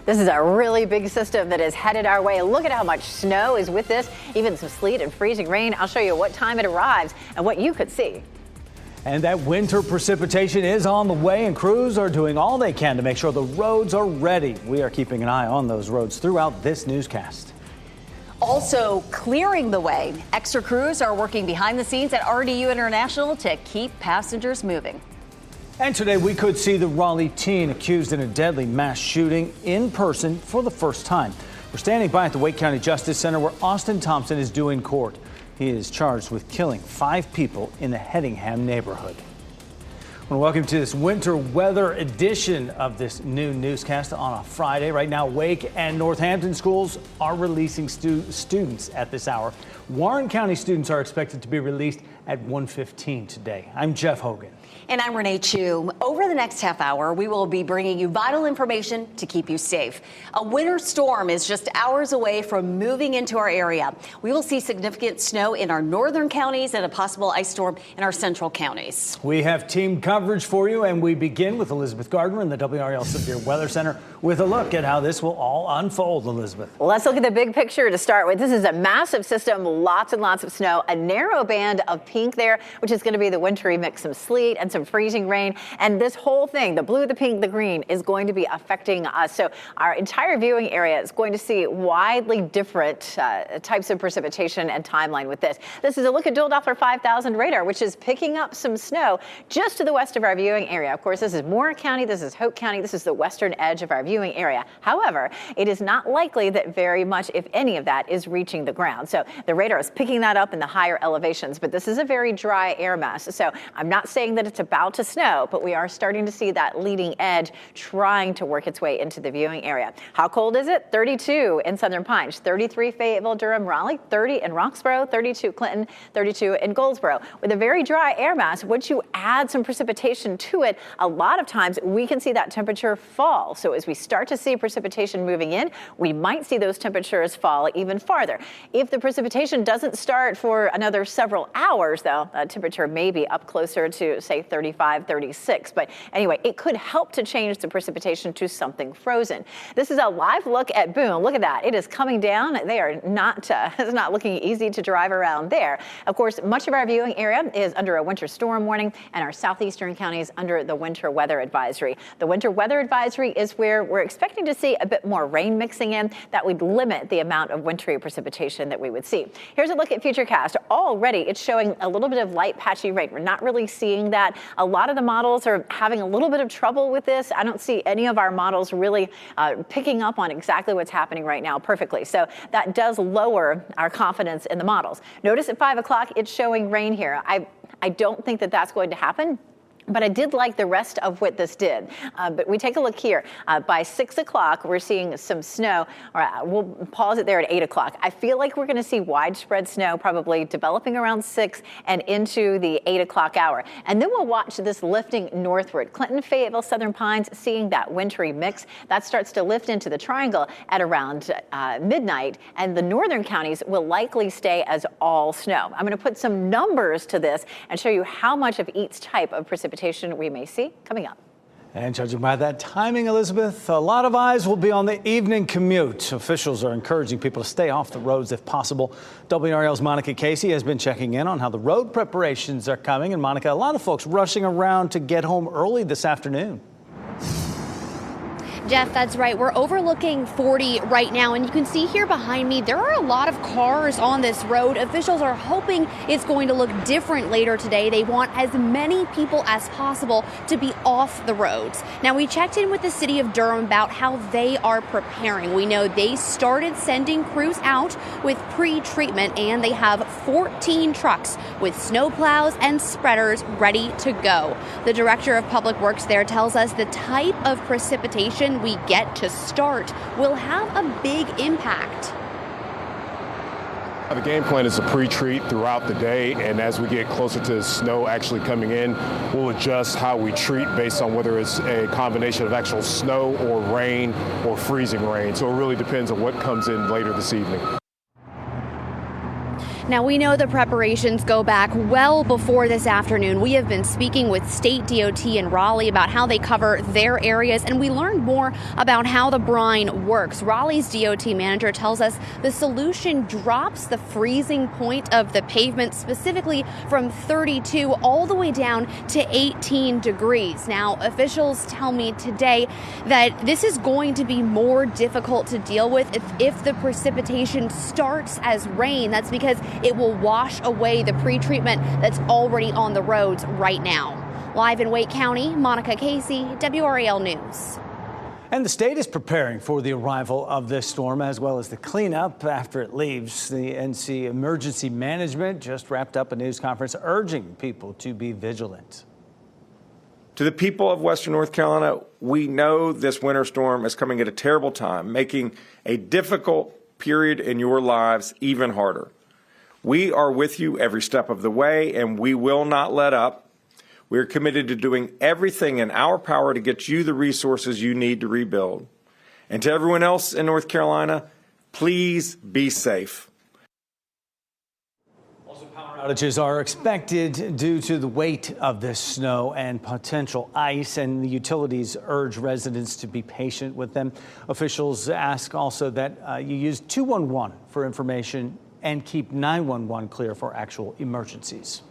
This is a really big system that is headed our way. Look at how much snow is with this, even some sleet and freezing rain. I'll show you what time it arrives and what you could see. And that winter precipitation is on the way, and crews are doing all they can to make sure the roads are ready. We are keeping an eye on those roads throughout this newscast. Also clearing the way. Extra crews are working behind the scenes at RDU International to keep passengers moving. And today we could see the Raleigh teen accused in a deadly mass shooting in person for the first time. We're standing by at the Wake County Justice Center where Austin Thompson is due in court. He is charged with killing 5 people in the Hedingham neighborhood. Well, welcome to this winter weather edition of this new newscast on a Friday. Right now, Wake and Northampton schools are releasing students at this hour. Warren County students are expected to be released at 1:15 today. I'm Jeff Hogan. And I'm Renee Chu. Over the next half hour, we will be bringing you vital information to keep you safe. A winter storm is just hours away from moving into our area. We will see significant snow in our northern counties and a possible ice storm in our central counties. We have team coverage for you, and we begin with Elizabeth Gardner in the WRAL Severe Weather Center with a look at how this will all unfold. Elizabeth. Let's look at the big picture to start with. This is a massive system, lots and lots of snow, a narrow band of pink there, which is going to be the wintry mix, some sleet and some freezing rain. And this whole thing, the blue, the pink, the green, is going to be affecting us. So our entire viewing area is going to see widely different types of precipitation and timeline with this. This is a look at dual Doppler 5000 radar, which is picking up some snow just to the west of our viewing area. Of course, this is Moore County, this is Hoke County, this is the western edge of our viewing area. However, it is not likely that very much, if any of that, is reaching the ground. So the radar is picking that up in the higher elevations, but this is a very dry air mass. So I'm not saying that it's about to snow, but we are starting to see that leading edge trying to work its way into the viewing area. How cold is it? 32 in Southern Pines, 33 Fayetteville, Durham, Raleigh, 30 in Roxborough, 32 Clinton, 32 in Goldsboro. With a very dry air mass, once you add some precipitation to it, a lot of times we can see that temperature fall. So as we start to see precipitation moving in, we might see those temperatures fall even farther. If the precipitation doesn't start for another several hours, though, that temperature may be up closer to, say, 35, 36. But anyway, it could help to change the precipitation to something frozen. This is a live look at Boone. Look at that. It is coming down. They are not, it's not looking easy to drive around there. Of course, much of our viewing area is under a winter storm warning, and our southeastern counties under the winter weather advisory. The winter weather advisory is where we're expecting to see a bit more rain mixing in. That would limit the amount of wintry precipitation that we would see. Here's a look at Futurecast. Already, it's showing a little bit of light patchy rain. We're not really seeing that. A lot of the models are having a little bit of trouble with this. I don't see any of our models really picking up on exactly what's happening right now perfectly. So that does lower our confidence in the models. Notice at 5 o'clock, it's showing rain here. I don't think that that's going to happen. But I did like the rest of what this did. But we take a look here. By 6 o'clock, we're seeing some snow. We'll pause it there at 8 o'clock. I feel like we're going to see widespread snow probably developing around 6 and into the 8 o'clock hour. And then we'll watch this lifting northward. Clinton, Fayetteville, Southern Pines, seeing that wintry mix. That starts to lift into the triangle at around midnight. And the northern counties will likely stay as all snow. I'm going to put some numbers to this and show you how much of each type of precipitation we may see coming up. And judging by that timing, Elizabeth, a lot of eyes will be on the evening commute. Officials are encouraging people to stay off the roads if possible. WRAL's Monica Casey has been checking in on how the road preparations are coming. And Monica, a lot of folks rushing around to get home early this afternoon. Jeff, that's right. We're overlooking 40 right now, and you can see here behind me, there are a lot of cars on this road. Officials are hoping it's going to look different later today. They want as many people as possible to be off the roads. Now, we checked in with the city of Durham about how they are preparing. We know they started sending crews out with pre-treatment, and they have 14 trucks with snow plows and spreaders ready to go. The director of public works there tells us the type of precipitation we get to start will have a big impact. The game plan is to pre-treat throughout the day, and as we get closer to snow actually coming in, we'll adjust how we treat based on whether it's a combination of actual snow or rain or freezing rain. So it really depends on what comes in later this evening. Now, we know the preparations go back well before this afternoon. We have been speaking with State DOT in Raleigh about how they cover their areas, and we learned more about how the brine works. Raleigh's DOT manager tells us the solution drops the freezing point of the pavement, specifically from 32 all the way down to 18 degrees. Now, officials tell me today that this is going to be more difficult to deal with if the precipitation starts as rain. That's because it will wash away the pretreatment that's already on the roads right now. Live in Wake County, Monica Casey, WRAL News. And the state is preparing for the arrival of this storm as well as the cleanup after it leaves. The NC Emergency Management just wrapped up a news conference urging people to be vigilant. To the people of Western North Carolina, we know this winter storm is coming at a terrible time, making a difficult period in your lives even harder. We are with you every step of the way, and we will not let up. We are committed to doing everything in our power to get you the resources you need to rebuild. And to everyone else in North Carolina, please be safe. Outages are expected due to the weight of this snow and potential ice, and the utilities urge residents to be patient with them. Officials ask also that you use 211 for information and keep 911 clear for actual emergencies.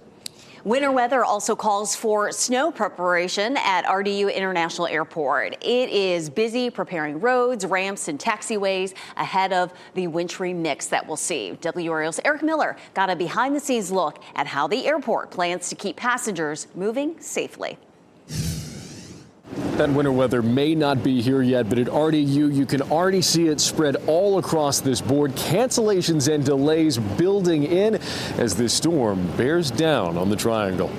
Winter weather also calls for snow preparation at RDU International Airport. It is busy preparing roads, ramps, and taxiways ahead of the wintry mix that we'll see. WRAL's Eric Miller got a behind-the-scenes look at how the airport plans to keep passengers moving safely. That winter weather may not be here yet, but at RDU, you can already see it spread all across this board. Cancellations and delays building in as this storm bears down on the triangle.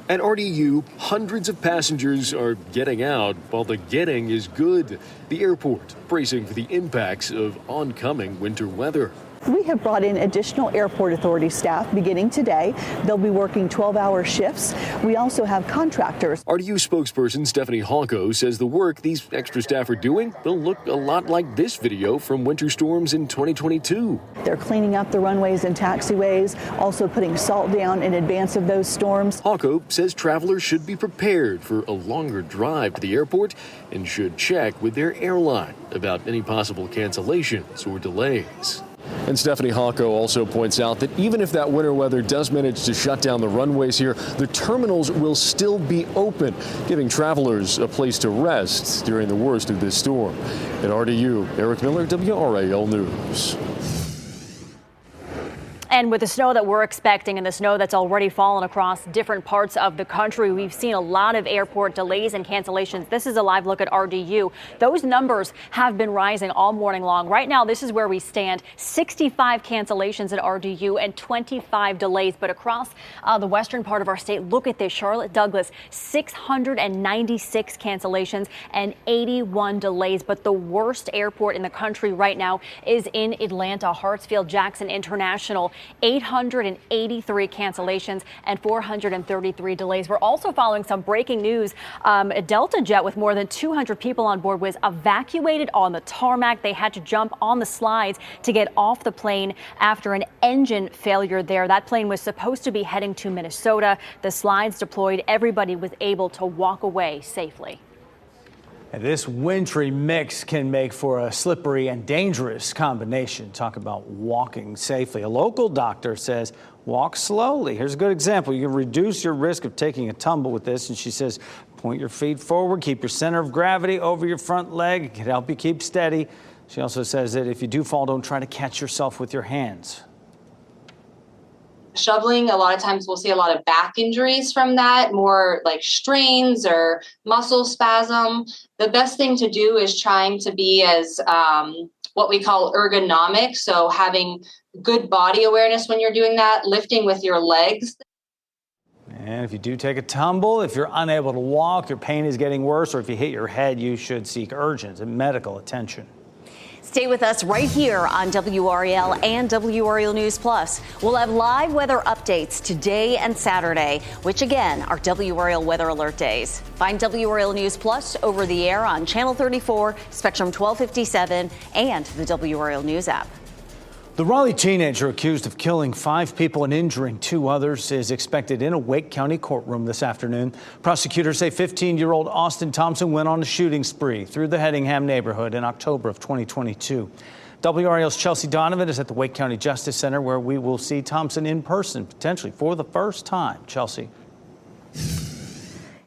At RDU, hundreds of passengers are getting out, while the getting is good. The airport bracing for the impacts of oncoming winter weather. We have brought in additional airport authority staff beginning today. They'll be working 12-hour shifts. We also have contractors. RDU spokesperson Stephanie Halko says the work these extra staff are doing will look a lot like this video from winter storms in 2022. They're cleaning up the runways and taxiways, also putting salt down in advance of those storms. Halko says travelers should be prepared for a longer drive to the airport and should check with their airline about any possible cancellations or delays. And Stephanie Halko also points out that even if that winter weather does manage to shut down the runways here, the terminals will still be open, giving travelers a place to rest during the worst of this storm. At RDU, Eric Miller, WRAL News. And with the snow that we're expecting and the snow that's already fallen across different parts of the country, we've seen a lot of airport delays and cancellations. This is a live look at RDU. Those numbers have been rising all morning long. Right now, this is where we stand. 65 cancellations at RDU and 25 delays. But across the western part of our state, look at this. Charlotte Douglas, 696 cancellations and 81 delays. But the worst airport in the country right now is in Atlanta, Hartsfield-Jackson International. 883 cancellations and 433 delays. We're also following some breaking news. A Delta jet with more than 200 people on board was evacuated on the tarmac. They had to jump on the slides to get off the plane after an engine failure there. That plane was supposed to be heading to Minnesota. The slides deployed. Everybody was able to walk away safely. This wintry mix can make for a slippery and dangerous combination. Talk about walking safely. A local doctor says walk slowly. Here's a good example. You can reduce your risk of taking a tumble with this. And she says point your feet forward, keep your center of gravity over your front leg. It can help you keep steady. She also says that if you do fall, don't try to catch yourself with your hands. Shoveling, a lot of times we'll see a lot of back injuries from that, more like strains or muscle spasm. The best thing to do is trying to be as what we call ergonomic. So having good body awareness when you're doing that, lifting with your legs. And if you do take a tumble, if you're unable to walk, your pain is getting worse, or if you hit your head, you should seek urgent medical attention. Stay with us right here on WRAL and WRAL News Plus. We'll have live weather updates today and Saturday, which again are WRAL Weather Alert days. Find WRAL News Plus over the air on Channel 34, Spectrum 1257, and the WRAL News app. The Raleigh teenager accused of killing 5 people and injuring 2 others is expected in a Wake County courtroom this afternoon. Prosecutors say 15-year-old Austin Thompson went on a shooting spree through the Hedingham neighborhood in October of 2022. WRAL's Chelsea Donovan is at the Wake County Justice Center, where we will see Thompson in person, potentially for the first time. Chelsea.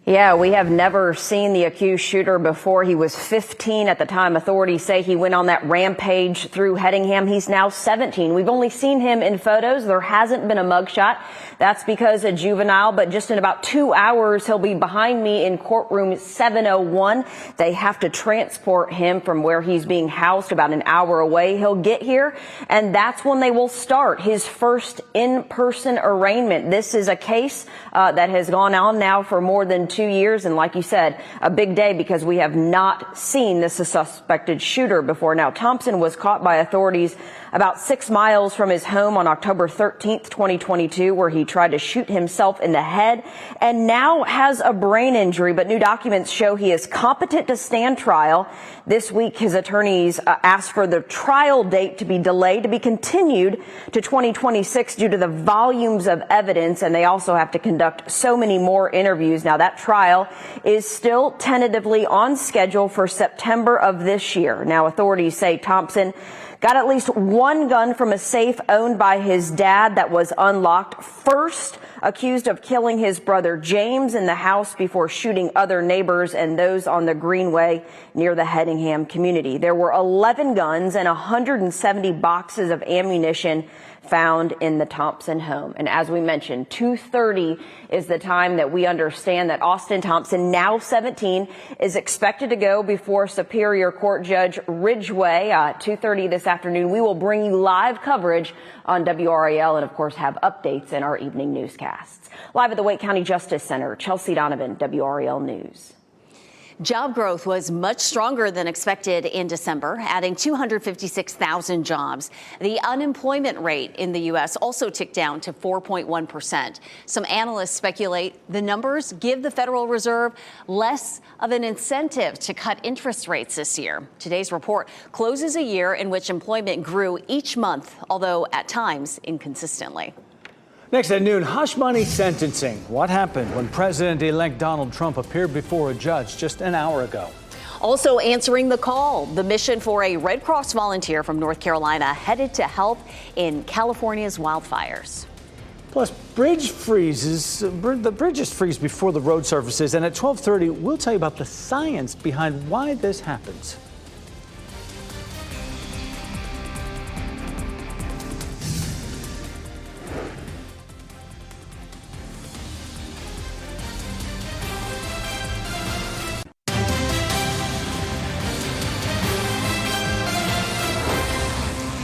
Yeah, we have never seen the accused shooter before. He was 15 at the time authorities say he went on that rampage through Hedingham. He's now 17. We've only seen him in photos. There hasn't been a mugshot. That's because a juvenile, but just in about 2 hours, he'll be behind me in courtroom 701. They have to transport him from where he's being housed about an hour away. He'll get here, and that's when they will start his first in-person arraignment. This is a case that has gone on now for more than 2 years. And like you said, a big day because we have not seen this suspected shooter before. Now, Thompson was caught by authorities about 6 miles from his home on October 13th, 2022, where he tried to shoot himself in the head and now has a brain injury. But new documents show he is competent to stand trial. This week, his attorneys asked for the trial date to be delayed, to be continued to 2026 due to the volumes of evidence. And they also have to conduct so many more interviews. Now, that trial is still tentatively on schedule for September of this year. Now, authorities say Thompson got at least 1 gun from a safe owned by his dad that was unlocked. First accused of killing his brother James in the house before shooting other neighbors and those on the Greenway near the Hedingham community. There were 11 guns and 170 boxes of ammunition found in the Thompson home. And as we mentioned, 2:30 is the time that we understand that Austin Thompson, now 17, is expected to go before Superior Court Judge Ridgway. 2:30 this afternoon. We will bring you live coverage on WRAL and, of course, have updates in our evening newscasts. Live at the Wake County Justice Center, Chelsea Donovan, WRAL News. Job growth was much stronger than expected in December, adding 256,000 jobs. The unemployment rate in the U.S. also ticked down to 4.1%. Some analysts speculate the numbers give the Federal Reserve less of an incentive to cut interest rates this year. Today's report closes a year in which employment grew each month, although at times inconsistently. Next at noon, hush money sentencing. What happened when President-elect Donald Trump appeared before a judge just an hour ago? Also answering the call, the mission for a Red Cross volunteer from North Carolina headed to help in California's wildfires. Plus, the bridges freeze before the road surfaces. And at 12:30, we'll tell you about the science behind why this happens.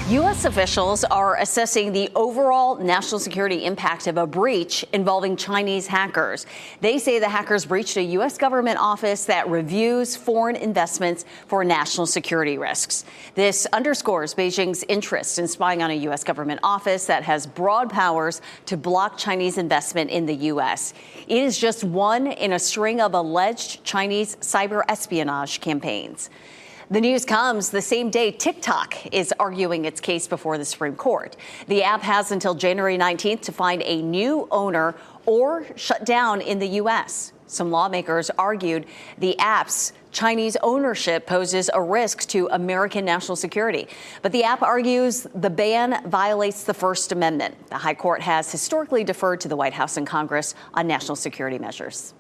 U.S. officials are assessing the overall national security impact of a breach involving Chinese hackers. They say the hackers breached a U.S. government office that reviews foreign investments for national security risks. This underscores Beijing's interest in spying on a U.S. government office that has broad powers to block Chinese investment in the U.S. It is just one in a string of alleged Chinese cyber espionage campaigns. The news comes the same day TikTok is arguing its case before the Supreme Court. The app has until January 19th to find a new owner or shut down in the U.S. Some lawmakers argued the app's Chinese ownership poses a risk to American national security. But the app argues the ban violates the First Amendment. The High Court has historically deferred to the White House and Congress on national security measures.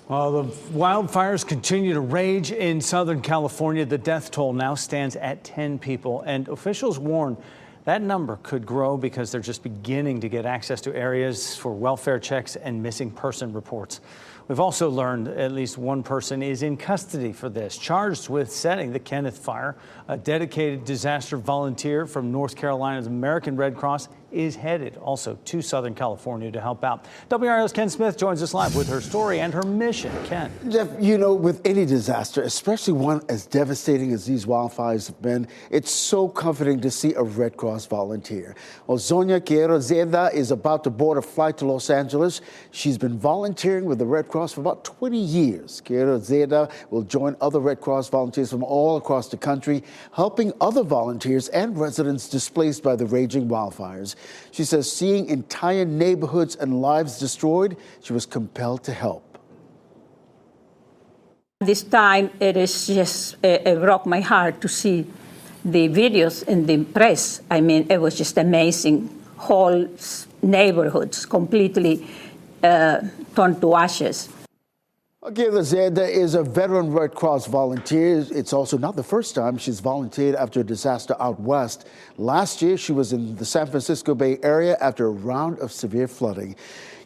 Well, the wildfires continue to rage in Southern California. The death toll now stands at 10 people, and officials warn that number could grow because they're just beginning to get access to areas for welfare checks and missing person reports. We've also learned at least one person is in custody for this, charged with setting the Kenneth fire. A dedicated disaster volunteer from North Carolina's American Red Cross is headed also to Southern California to help out. WRAL's Ken Smith joins us live with her story and her mission. Ken. Jeff, you know, with any disaster, especially one as devastating as these wildfires have been, it's so comforting to see a Red Cross volunteer. Well, Zonia Zeda is about to board a flight to Los Angeles. She's been volunteering with the Red Cross for about 20 years. Zeda will join other Red Cross volunteers from all across the country, helping other volunteers and residents displaced by the raging wildfires. She says seeing entire neighborhoods and lives destroyed, she was compelled to help. This time, it broke my heart to see the videos in the press. I mean, it was just amazing. Whole neighborhoods completely turned to ashes. Zeda is a veteran Red Cross volunteer. It's also not the first time she's volunteered after a disaster out west. Last year, she was in the San Francisco Bay Area after a round of severe flooding.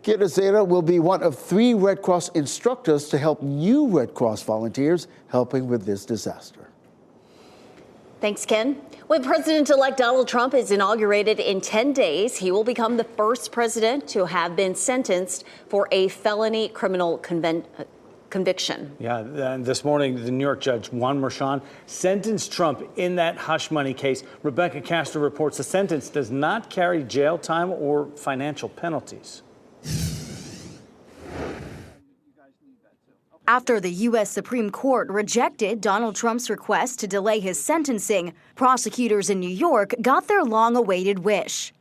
Zeda will be one of 3 Red Cross instructors to help new Red Cross volunteers helping with this disaster. Thanks, Ken. When President-elect Donald Trump is inaugurated in 10 days, he will become the first president to have been sentenced for a felony criminal conviction. Yeah, and this morning, the New York judge, Juan Merchan, sentenced Trump in that hush money case. Rebecca Castro reports the sentence does not carry jail time or financial penalties. After the U.S. Supreme Court rejected Donald Trump's request to delay his sentencing, prosecutors in New York got their long-awaited wish.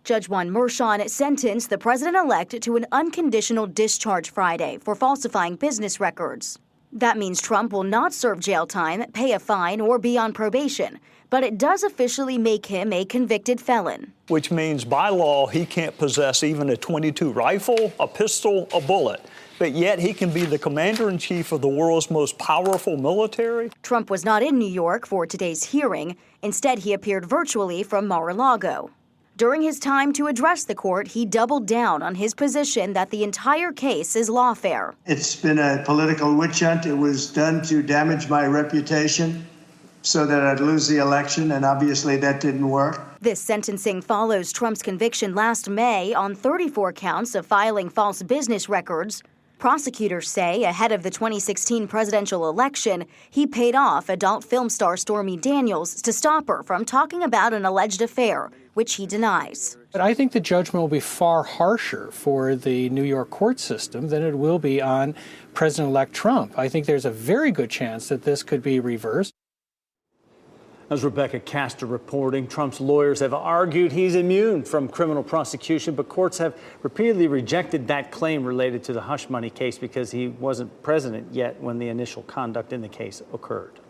Judge Juan Merchan sentenced the president-elect to an unconditional discharge Friday for falsifying business records. That means Trump will not serve jail time, pay a fine, or be on probation, but it does officially make him a convicted felon. Which means by law he can't possess even a .22 rifle, a pistol, a bullet. But yet he can be the commander-in-chief of the world's most powerful military. Trump was not in New York for today's hearing. Instead, he appeared virtually from Mar-a-Lago. During his time to address the court, he doubled down on his position that the entire case is lawfare. It's been a political witch hunt. It was done to damage my reputation so that I'd lose the election, and obviously that didn't work. This sentencing follows Trump's conviction last May on 34 counts of filing false business records. Prosecutors say ahead of the 2016 presidential election, he paid off adult film star Stormy Daniels to stop her from talking about an alleged affair, which he denies. But I think the judgment will be far harsher for the New York court system than it will be on President-elect Trump. I think there's a very good chance that this could be reversed. As Rebecca Castro reporting, Trump's lawyers have argued he's immune from criminal prosecution, but courts have repeatedly rejected that claim related to the hush money case because he wasn't president yet when the initial conduct in the case occurred.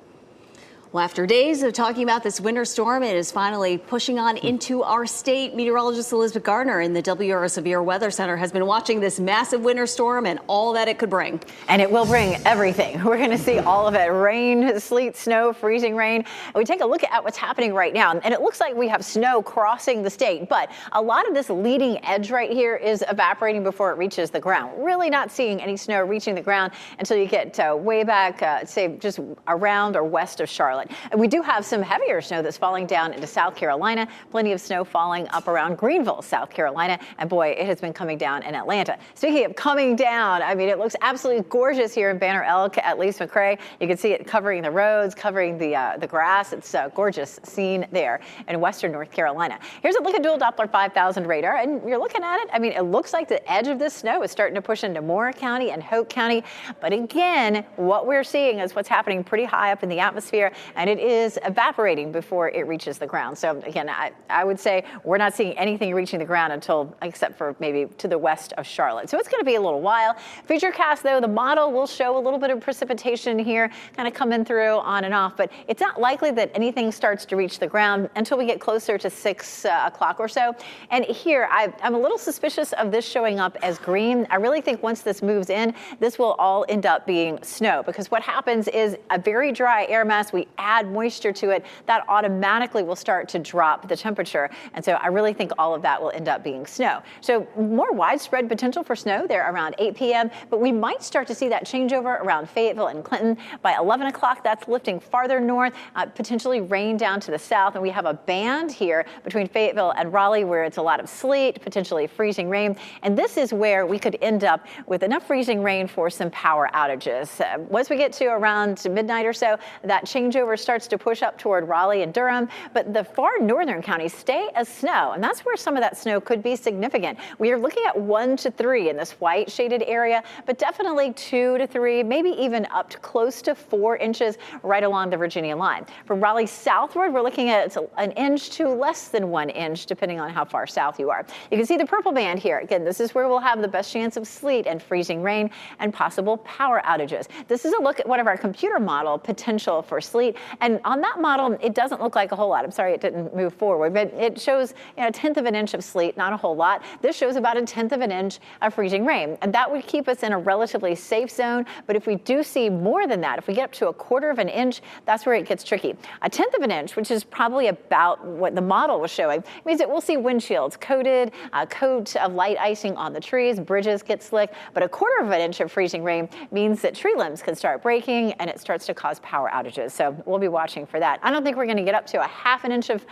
Well, after days of talking about this winter storm, it is finally pushing on into our state. Meteorologist Elizabeth Gardner in the WRAL Severe Weather Center has been watching this massive winter storm and all that it could bring. And it will bring everything. We're going to see all of it. Rain, sleet, snow, freezing rain. And we take a look at what's happening right now. And it looks like we have snow crossing the state. But a lot of this leading edge right here is evaporating before it reaches the ground. Really not seeing any snow reaching the ground until you get way back, say, just around or west of Charlotte. And we do have some heavier snow that's falling down into South Carolina. Plenty of snow falling up around Greenville, South Carolina. And boy, it has been coming down in Atlanta. Speaking of coming down, I mean, it looks absolutely gorgeous here in Banner Elk at Lease McRae. You can see it covering the roads, covering the grass. It's a gorgeous scene there in western North Carolina. Here's a look at dual Doppler 5000 radar. And you're looking at it. I mean, it looks like the edge of this snow is starting to push into Moore County and Hoke County. But again, what we're seeing is what's happening pretty high up in the atmosphere. And it is evaporating before it reaches the ground. So again, I would say we're not seeing anything reaching the ground except for maybe to the west of Charlotte. So it's going to be a little while. Futurecast, though, the model will show a little bit of precipitation here kind of coming through on and off, but it's not likely that anything starts to reach the ground until we get closer to 6 o'clock or so. And here, I'm a little suspicious of this showing up as green. I really think once this moves in, this will all end up being snow, because what happens is a very dry air mass. We add moisture to it, that automatically will start to drop the temperature. And so I really think all of that will end up being snow. So more widespread potential for snow there around 8 p.m., but we might start to see that changeover around Fayetteville and Clinton. By 11 o'clock, that's lifting farther north, potentially rain down to the south. And we have a band here between Fayetteville and Raleigh where it's a lot of sleet, potentially freezing rain. And this is where we could end up with enough freezing rain for some power outages. Once we get to around midnight or so, that changeover starts to push up toward Raleigh and Durham, but the far northern counties stay as snow, and that's where some of that snow could be significant. We are looking at 1 to 3 in this white shaded area, but definitely 2 to 3, maybe even up to close to 4 inches right along the Virginia line. From Raleigh southward, we're looking at an inch to less than 1 inch, depending on how far south you are. You can see the purple band here. Again, this is where we'll have the best chance of sleet and freezing rain and possible power outages. This is a look at one of our computer model potential for sleet. And on that model, it doesn't look like a whole lot. I'm sorry it didn't move forward, but it shows a 1/10 of an inch of sleet, not a whole lot. This shows about 1/10 of an inch of freezing rain. And that would keep us in a relatively safe zone. But if we do see more than that, if we get up to 1/4 of an inch, that's where it gets tricky. 1/10 of an inch, which is probably about what the model was showing, means that we'll see windshields coated, a coat of light icing on the trees, bridges get slick. But 1/4 of an inch of freezing rain means that tree limbs can start breaking and it starts to cause power outages. So we'll be watching for that. I don't think we're going to get up to 1/2 an inch of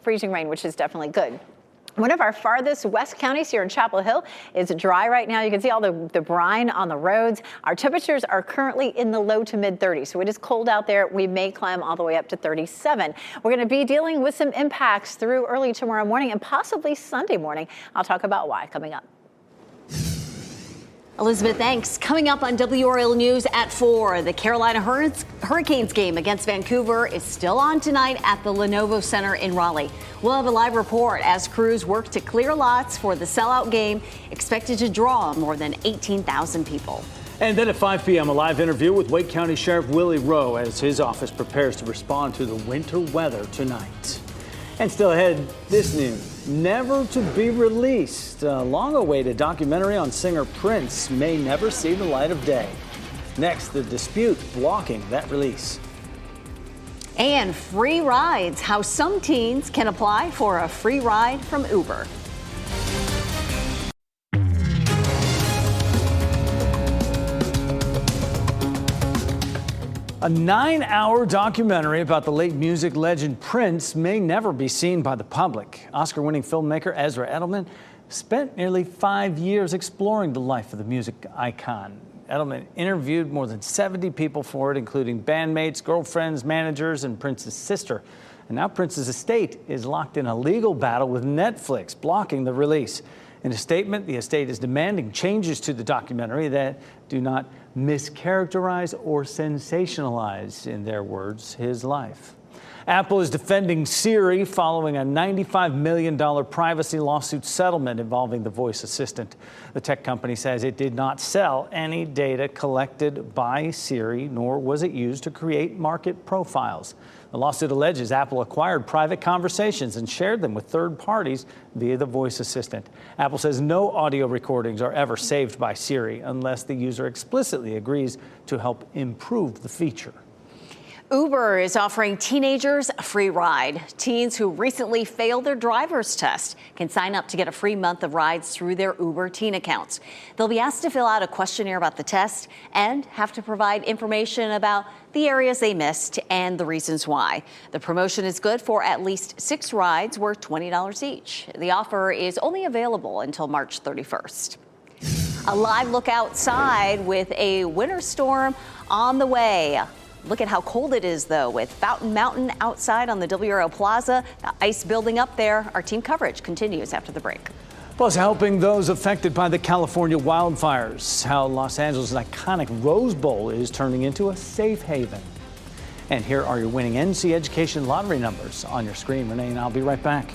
freezing rain, which is definitely good. One of our farthest west counties here in Chapel Hill is dry right now. You can see all the brine on the roads. Our temperatures are currently in the low to mid 30s, so it is cold out there. We may climb all the way up to 37. We're going to be dealing with some impacts through early tomorrow morning and possibly Sunday morning. I'll talk about why coming up. Elizabeth, thanks. Coming up on WRAL News at 4, the Carolina Hurricanes game against Vancouver is still on tonight at the Lenovo Center in Raleigh. We'll have a live report as crews work to clear lots for the sellout game, expected to draw more than 18,000 people. And then at 5 p.m., a live interview with Wake County Sheriff Willie Rowe as his office prepares to respond to the winter weather tonight. And still ahead, this news. Never to be released. A long-awaited documentary on singer Prince may never see the light of day. Next, the dispute blocking that release. And free rides, how some teens can apply for a free ride from Uber. A 9-hour documentary about the late music legend Prince may never be seen by the public. Oscar-winning filmmaker Ezra Edelman spent nearly 5 years exploring the life of the music icon. Edelman interviewed more than 70 people for it, including bandmates, girlfriends, managers, and Prince's sister. And now Prince's estate is locked in a legal battle with Netflix, blocking the release. In a statement, the estate is demanding changes to the documentary that do not mischaracterize or sensationalize, in their words, his life. Apple is defending Siri following a $95 million privacy lawsuit settlement involving the voice assistant. The tech company says it did not sell any data collected by Siri, nor was it used to create market profiles. The lawsuit alleges Apple acquired private conversations and shared them with third parties via the voice assistant. Apple says no audio recordings are ever saved by Siri unless the user explicitly agrees to help improve the feature. Uber is offering teenagers a free ride. Teens who recently failed their driver's test can sign up to get a free month of rides through their Uber teen accounts. They'll be asked to fill out a questionnaire about the test and have to provide information about the areas they missed and the reasons why. The promotion is good for at least 6 rides worth $20 each. The offer is only available until March 31st. A live look outside with a winter storm on the way. Look at how cold it is, though, with Fountain Mountain outside on the WRAL Plaza. The ice building up there. Our team coverage continues after the break. Plus, helping those affected by the California wildfires. How Los Angeles' iconic Rose Bowl is turning into a safe haven. And here are your winning NC Education lottery numbers on your screen. Renee and I'll be right back.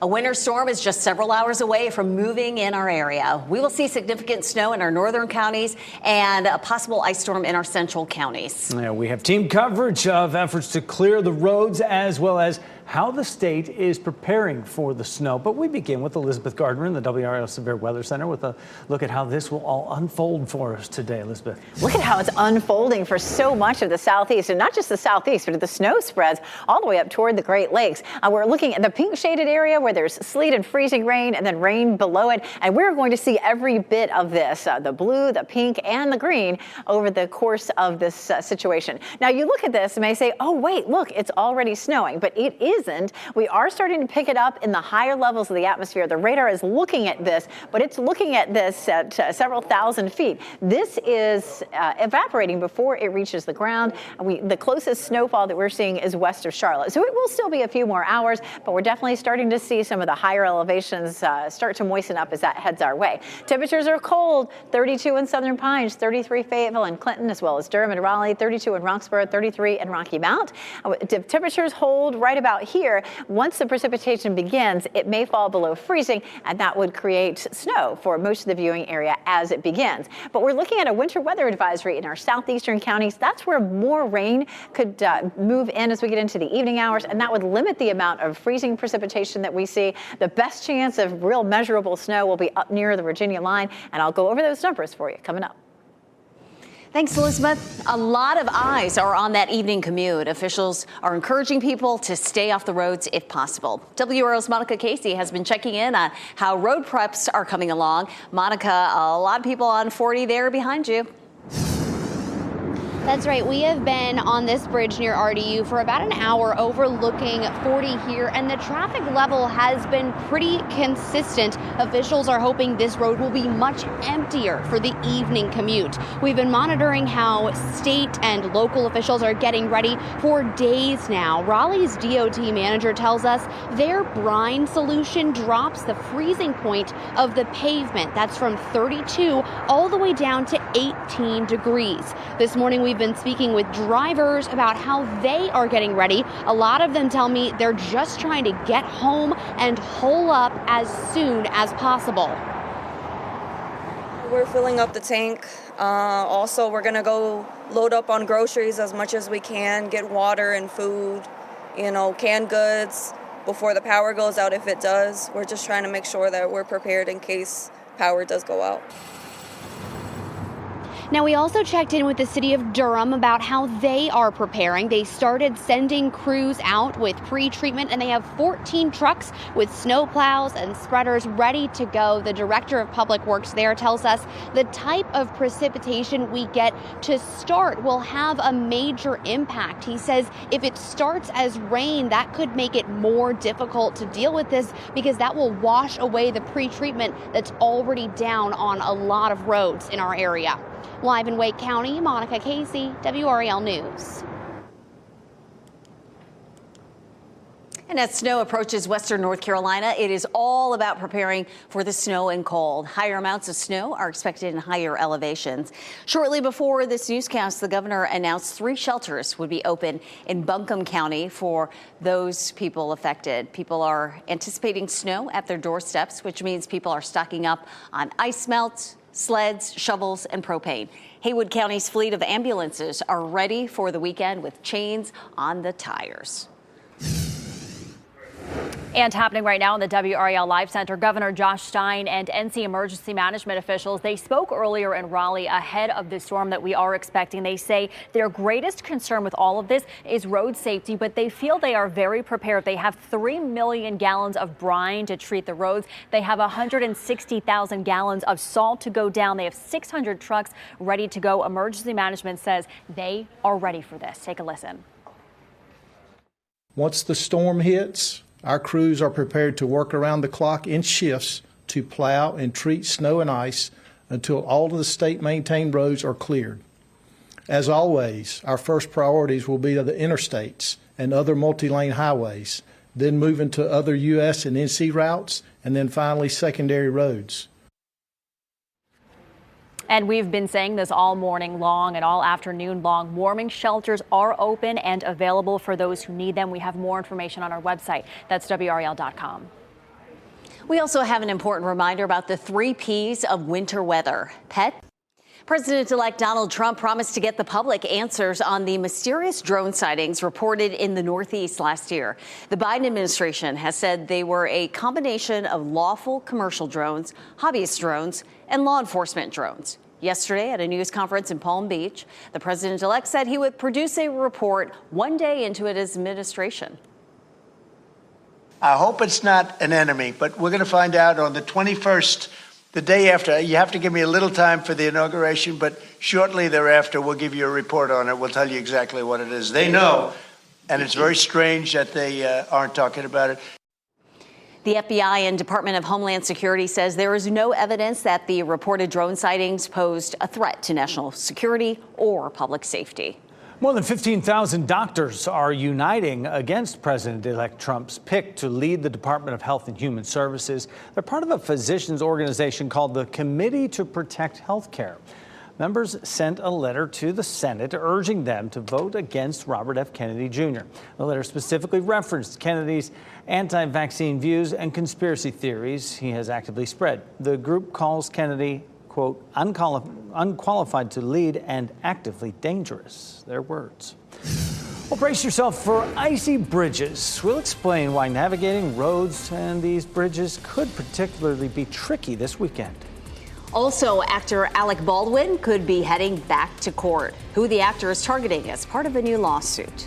A winter storm is just several hours away from moving in our area. We will see significant snow in our northern counties and a possible ice storm in our central counties. Yeah, we have team coverage of efforts to clear the roads as well as how the state is preparing for the snow. But we begin with Elizabeth Gardner in the WRAL Severe Weather Center with a look at how this will all unfold for us today. Elizabeth. Look at how it's unfolding for so much of the southeast, and not just the southeast, but the snow spreads all the way up toward the Great Lakes. We're looking at the pink shaded area where there's sleet and freezing rain and then rain below it. And we're going to see every bit of this, the blue, the pink, and the green over the course of this situation. Now you look at this and may say, oh, wait, look, it's already snowing, but it isn't. We are starting to pick it up in the higher levels of the atmosphere. The radar is looking at this, but it's looking at this at several thousand feet. This is evaporating before it reaches the ground. The closest snowfall that we're seeing is west of Charlotte. So it will still be a few more hours, but we're definitely starting to see some of the higher elevations start to moisten up as that heads our way. Temperatures are cold, 32 in Southern Pines, 33 Fayetteville and Clinton, as well as Durham and Raleigh, 32 in Roxborough, 33 in Rocky Mount. Temperatures hold right about here. Once the precipitation begins, it may fall below freezing, and that would create snow for most of the viewing area as it begins. But we're looking at a winter weather advisory in our southeastern counties. That's where more rain could move in as we get into the evening hours, and that would limit the amount of freezing precipitation that we see. The best chance of real measurable snow will be up near the Virginia line, and I'll go over those numbers for you coming up. Thanks, Elizabeth. A lot of eyes are on that evening commute. Officials are encouraging people to stay off the roads if possible. WRAL's Monica Casey has been checking in on how road preps are coming along. Monica, a lot of people on 40 there behind you. That's right. We have been on this bridge near RDU for about an hour overlooking 40 here, and the traffic level has been pretty consistent. Officials are hoping this road will be much emptier for the evening commute. We've been monitoring how state and local officials are getting ready for days now. Raleigh's DOT manager tells us their brine solution drops the freezing point of the pavement. That's from 32 all the way down to 18 degrees. This morning we've been speaking with drivers about how they are getting ready. A lot of them tell me they're just trying to get home and hole up as soon as possible. We're filling up the tank. Also, we're going to go load up on groceries as much as we can, get water and food, canned goods before the power goes out if it does. We're just trying to make sure that we're prepared in case power does go out. Now, we also checked in with the city of Durham about how they are preparing. They started sending crews out with pre-treatment, and they have 14 trucks with snow plows and spreaders ready to go. The director of public works there tells us the type of precipitation we get to start will have a major impact. He says if it starts as rain, that could make it more difficult to deal with this because that will wash away the pre-treatment that's already down on a lot of roads in our area. Live in Wake County, Monica Casey, WRAL News. And as snow approaches western North Carolina, it is all about preparing for the snow and cold. Higher amounts of snow are expected in higher elevations. Shortly before this newscast, the governor announced 3 shelters would be open in Buncombe County for those people affected. People are anticipating snow at their doorsteps, which means people are stocking up on ice melt, sleds, shovels, and propane. Haywood County's fleet of ambulances are ready for the weekend with chains on the tires. And happening right now in the WRAL Live Center, Governor Josh Stein and NC emergency management officials, they spoke earlier in Raleigh ahead of the storm that we are expecting. They say their greatest concern with all of this is road safety, but they feel they are very prepared. They have 3 million gallons of brine to treat the roads. They have 160,000 gallons of salt to go down. They have 600 trucks ready to go. Emergency management says they are ready for this. Take a listen. Once the storm hits, our crews are prepared to work around the clock in shifts to plow and treat snow and ice until all of the state-maintained roads are cleared. As always, our first priorities will be the interstates and other multi-lane highways, then moving to other U.S. and NC routes, and then finally secondary roads. And we've been saying this all morning long and all afternoon long. Warming shelters are open and available for those who need them. We have more information on our website. That's WRAL.com. We also have an important reminder about the 3 Ps of winter weather. Pet, President-elect Donald Trump promised to get the public answers on the mysterious drone sightings reported in the Northeast last year. The Biden administration has said they were a combination of lawful commercial drones, hobbyist drones, and law enforcement drones. Yesterday, at a news conference in Palm Beach, the president-elect said he would produce a report one day into his administration. I hope it's not an enemy, but we're going to find out on the 21st, the day after. You have to give me a little time for the inauguration, but shortly thereafter, we'll give you a report on it. We'll tell you exactly what it is. They know, and it's very strange that they aren't talking about it. The FBI and Department of Homeland Security says there is no evidence that the reported drone sightings posed a threat to national security or public safety. More than 15,000 doctors are uniting against President-elect Trump's pick to lead the Department of Health and Human Services. They're part of a physicians organization called the Committee to Protect Health Care. Members sent a letter to the Senate urging them to vote against Robert F. Kennedy Jr. The letter specifically referenced Kennedy's anti-vaccine views and conspiracy theories he has actively spread. The group calls Kennedy, quote, unqualified to lead and actively dangerous. Their words. Well, brace yourself for icy bridges. We'll explain why navigating roads and these bridges could particularly be tricky this weekend. Also, actor Alec Baldwin could be heading back to court. Who the actor is targeting as part of a new lawsuit.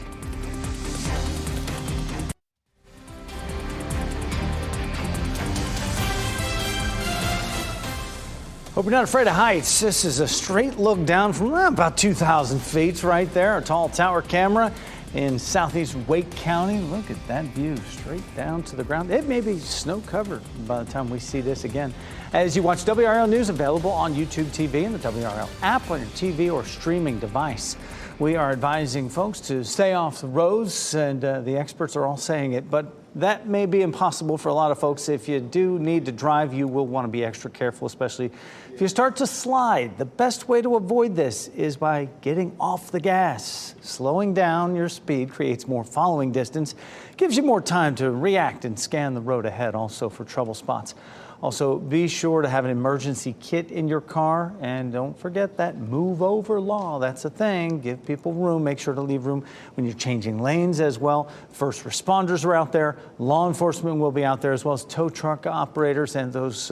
Hope you're not afraid of heights. This is a straight look down from about 2,000 feet right there. A tall tower camera in southeast Wake County. Look at that view straight down to the ground. It may be snow covered by the time we see this again. As you watch WRAL News, available on YouTube TV and the WRAL app on your TV or streaming device. We are advising folks to stay off the roads, and the experts are all saying it, but that may be impossible for a lot of folks. If you do need to drive, you will want to be extra careful, especially if you start to slide. The best way to avoid this is by getting off the gas. Slowing down your speed creates more following distance, gives you more time to react and scan the road ahead, also for trouble spots. Also, be sure to have an emergency kit in your car, and don't forget that move over law. That's a thing. Give people room. Make sure to leave room when you're changing lanes as well. First responders are out there. Law enforcement will be out there, as well as tow truck operators and those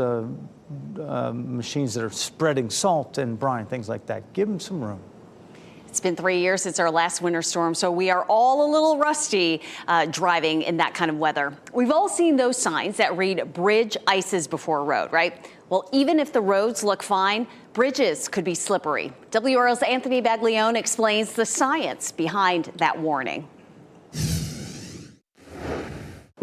machines that are spreading salt and brine, things like that. Give them some room. It's been 3 years since our last winter storm, so we are all a little rusty driving in that kind of weather. We've all seen those signs that read bridge ices before road, right? Well, even if the roads look fine, bridges could be slippery. WRAL's Anthony Baglione explains the science behind that warning.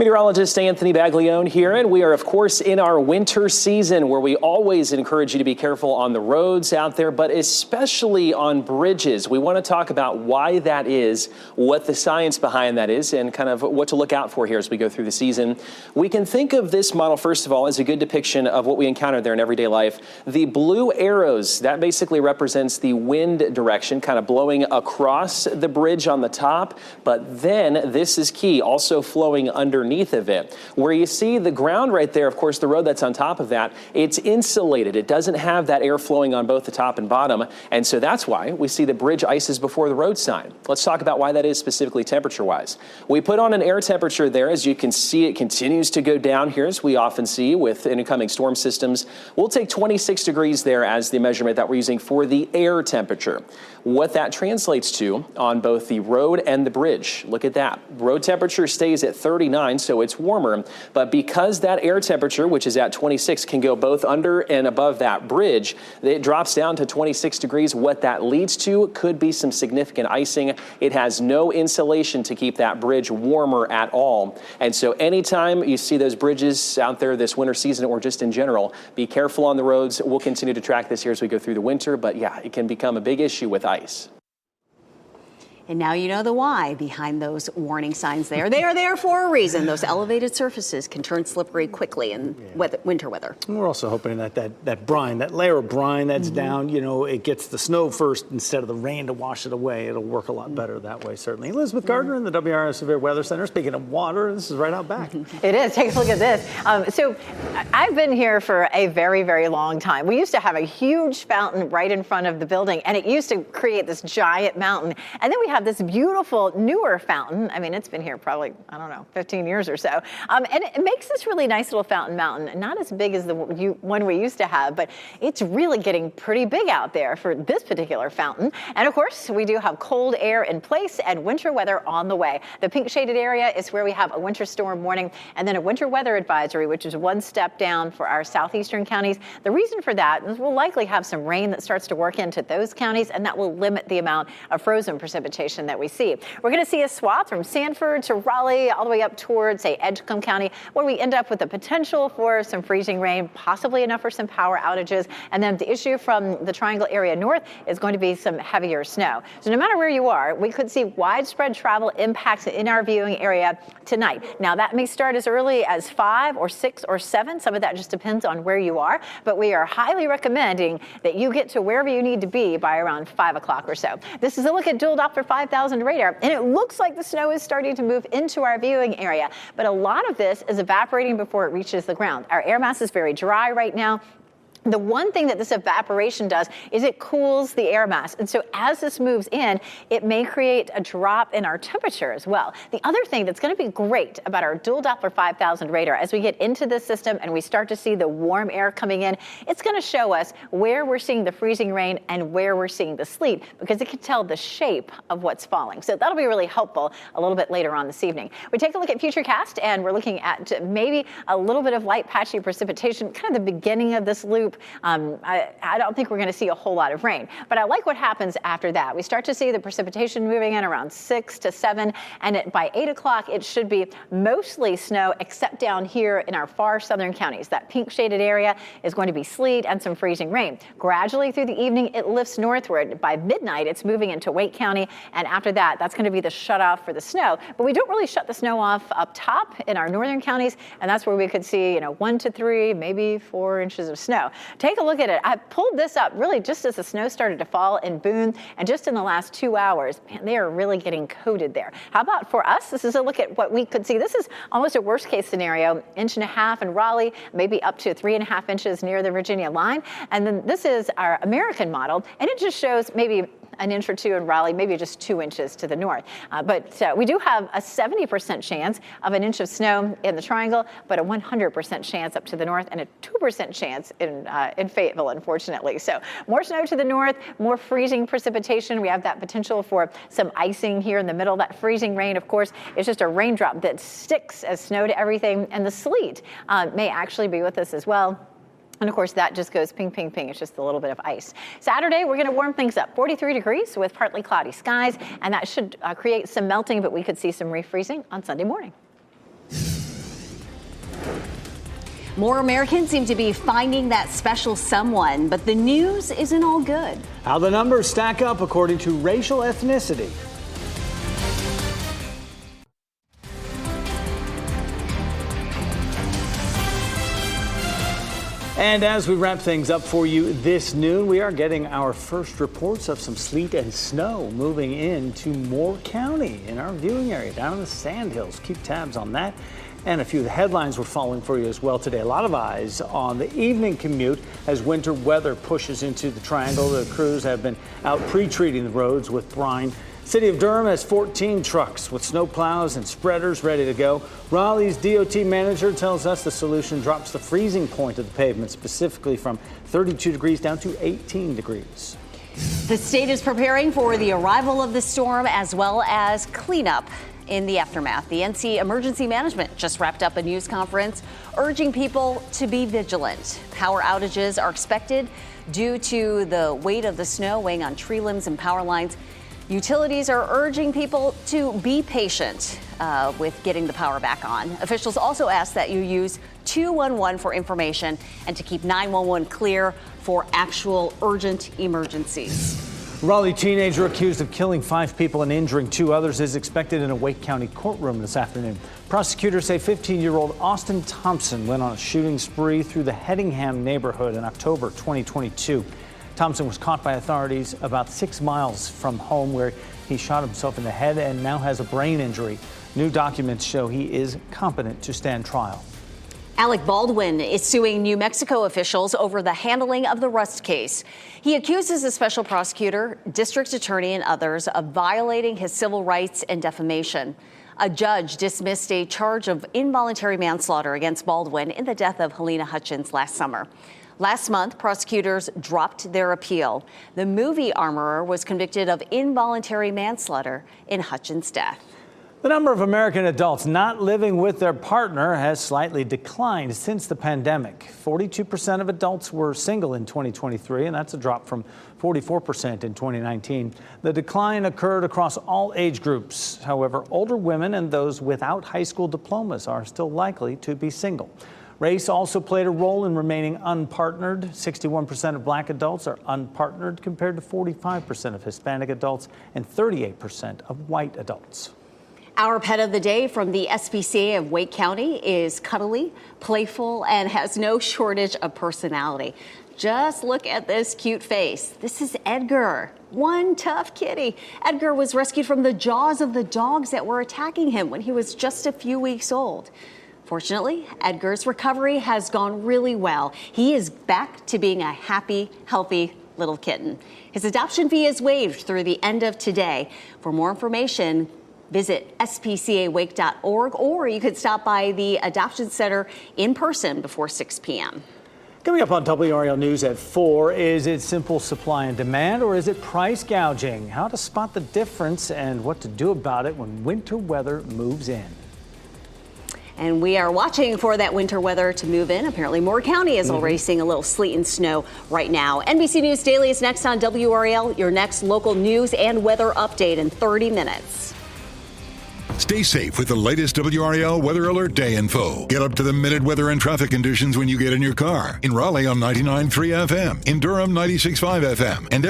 Meteorologist Anthony Baglione here, and we are, of course, in our winter season where we always encourage you to be careful on the roads out there, but especially on bridges. We want to talk about why that is, what the science behind that is, and kind of what to look out for here as we go through the season. We can think of this model, first of all, as a good depiction of what we encounter there in everyday life. The blue arrows, that basically represents the wind direction, kind of blowing across the bridge on the top, but then this is key, also flowing underneath of it. Where you see the ground right there, of course, the road that's on top of that, it's insulated. It doesn't have that air flowing on both the top and bottom, and so that's why we see the bridge ices before the road sign. Let's talk about why that is specifically temperature-wise. We put on an air temperature there. As you can see, it continues to go down here, as we often see with incoming storm systems. We'll take 26 degrees there as the measurement that we're using for the air temperature. What that translates to on both the road and the bridge. Look at that. Road temperature stays at 39, so it's warmer, but because that air temperature, which is at 26, can go both under and above that bridge, it drops down to 26 degrees. What that leads to could be some significant icing. It has no insulation to keep that bridge warmer at all. And so anytime you see those bridges out there this winter season or just in general, be careful on the roads. We'll continue to track this here as we go through the winter, but yeah, it can become a big issue with ice. And now you know the why behind those warning signs there. They are there for a reason. Those elevated surfaces can turn slippery quickly in winter weather. And we're also hoping that brine, that layer of brine that's down, it gets the snow first instead of the rain to wash it away. It'll work a lot better that way, certainly. Elizabeth Gardner in the WRAL Severe Weather Center. Speaking of water, this is right out back. It is. Take a look at this. So I've been here for a very, very long time. We used to have a huge fountain right in front of the building, and it used to create this giant mountain. And then we have this beautiful newer fountain. I mean, it's been here probably, 15 years or so. And it makes this really nice little fountain mountain, not as big as the one we used to have, but it's really getting pretty big out there for this particular fountain. And of course, we do have cold air in place and winter weather on the way. The pink shaded area is where we have a winter storm warning and then a winter weather advisory, which is one step down for our southeastern counties. The reason for that is we'll likely have some rain that starts to work into those counties, and that will limit the amount of frozen precipitation that we see. We're going to see a swath from Sanford to Raleigh all the way up towards, say, Edgecombe County, where we end up with the potential for some freezing rain, possibly enough for some power outages. And then the issue from the Triangle area north is going to be some heavier snow. So no matter where you are, we could see widespread travel impacts in our viewing area tonight. Now, that may start as early as 5 or 6 or 7. Some of that just depends on where you are. But we are highly recommending that you get to wherever you need to be by around 5 o'clock or so. This is a look at dual Doppler 5000 radar, and it looks like the snow is starting to move into our viewing area. But a lot of this is evaporating before it reaches the ground. Our air mass is very dry right now. The one thing that this evaporation does is it cools the air mass. And so as this moves in, it may create a drop in our temperature as well. The other thing that's going to be great about our dual Doppler 5000 radar, as we get into this system and we start to see the warm air coming in, it's going to show us where we're seeing the freezing rain and where we're seeing the sleet, because it can tell the shape of what's falling. So that'll be really helpful a little bit later on this evening. We take a look at Futurecast, and we're looking at maybe a little bit of light patchy precipitation, kind of the beginning of this loop. I don't think we're going to see a whole lot of rain, but I like what happens after that. We start to see the precipitation moving in around 6 to 7, and by 8 o'clock, it should be mostly snow, except down here in our far southern counties. That pink shaded area is going to be sleet and some freezing rain. Gradually through the evening, it lifts northward. By midnight, it's moving into Wake County, and after that, that's going to be the shutoff for the snow. But we don't really shut the snow off up top in our northern counties, and that's where we could see, 1 to 3, maybe 4 inches of snow. Take a look at it. I pulled this up really just as the snow started to fall in Boone, and just in the last 2 hours, man, they are really getting coated there. How about for us? This is a look at what we could see. This is almost a worst case scenario, 1.5 inches in Raleigh, maybe up to 3.5 inches near the Virginia line. And then this is our American model, and it just shows maybe 1 inch or 2 in Raleigh, maybe just 2 inches to the north. But we do have a 70% chance of 1 inch of snow in the Triangle, but a 100% chance up to the north and a 2% chance in Fayetteville, unfortunately. So more snow to the north, more freezing precipitation. We have that potential for some icing here in the middle. That freezing rain, of course, is just a raindrop that sticks as snow to everything, and the sleet may actually be with us as well. And of course, that just goes ping, ping, ping. It's just a little bit of ice. Saturday, we're going to warm things up. 43 degrees with partly cloudy skies, and that should create some melting, but we could see some refreezing on Sunday morning. More Americans seem to be finding that special someone, but the news isn't all good. How the numbers stack up according to racial ethnicity. And as we wrap things up for you this noon, we are getting our first reports of some sleet and snow moving into Moore County in our viewing area down in the Sandhills. Keep tabs on that. And a few of the headlines we're following for you as well today. A lot of eyes on the evening commute as winter weather pushes into the Triangle. The crews have been out pre-treating the roads with brine. City of Durham has 14 trucks with snow plows and spreaders ready to go. Raleigh's DOT manager tells us the solution drops the freezing point of the pavement, specifically from 32 degrees down to 18 degrees. The state is preparing for the arrival of the storm as well as cleanup in the aftermath. The NC Emergency Management just wrapped up a news conference urging people to be vigilant. Power outages are expected due to the weight of the snow weighing on tree limbs and power lines. Utilities are urging people to be patient with getting the power back on. Officials also ask that you use 211 for information and to keep 911 clear for actual urgent emergencies. Raleigh teenager accused of killing 5 people and injuring 2 others is expected in a Wake County courtroom this afternoon. Prosecutors say 15-year-old Austin Thompson went on a shooting spree through the Hedingham neighborhood in October 2022. Thompson was caught by authorities about 6 miles from home, where he shot himself in the head and now has a brain injury. New documents show he is competent to stand trial. Alec Baldwin is suing New Mexico officials over the handling of the Rust case. He accuses the special prosecutor, district attorney, and others of violating his civil rights and defamation. A judge dismissed a charge of involuntary manslaughter against Baldwin in the death of Helena Hutchins last summer. Last month, prosecutors dropped their appeal. The movie armorer was convicted of involuntary manslaughter in Hutchins' death. The number of American adults not living with their partner has slightly declined since the pandemic. 42% of adults were single in 2023, and that's a drop from 44% in 2019. The decline occurred across all age groups. However, older women and those without high school diplomas are still likely to be single. Race also played a role in remaining unpartnered. 61% of black adults are unpartnered compared to 45% of Hispanic adults and 38% of white adults. Our pet of the day from the SPCA of Wake County is cuddly, playful, and has no shortage of personality. Just look at this cute face. This is Edgar, one tough kitty. Edgar was rescued from the jaws of the dogs that were attacking him when he was just a few weeks old. Fortunately, Edgar's recovery has gone really well. He is back to being a happy, healthy little kitten. His adoption fee is waived through the end of today. For more information, visit spcawake.org, or you could stop by the Adoption Center in person before 6 p.m. Coming up on WRAL News at 4, is it simple supply and demand, or is it price gouging? How to spot the difference and what to do about it when winter weather moves in. And we are watching for that winter weather to move in. Apparently, Moore County is already seeing a little sleet and snow right now. NBC News Daily is next on WRAL, your next local news and weather update in 30 minutes. Stay safe with the latest WRAL Weather Alert Day info. Get up to the minute weather and traffic conditions when you get in your car. In Raleigh on 99.3 FM, in Durham 96.5 FM, and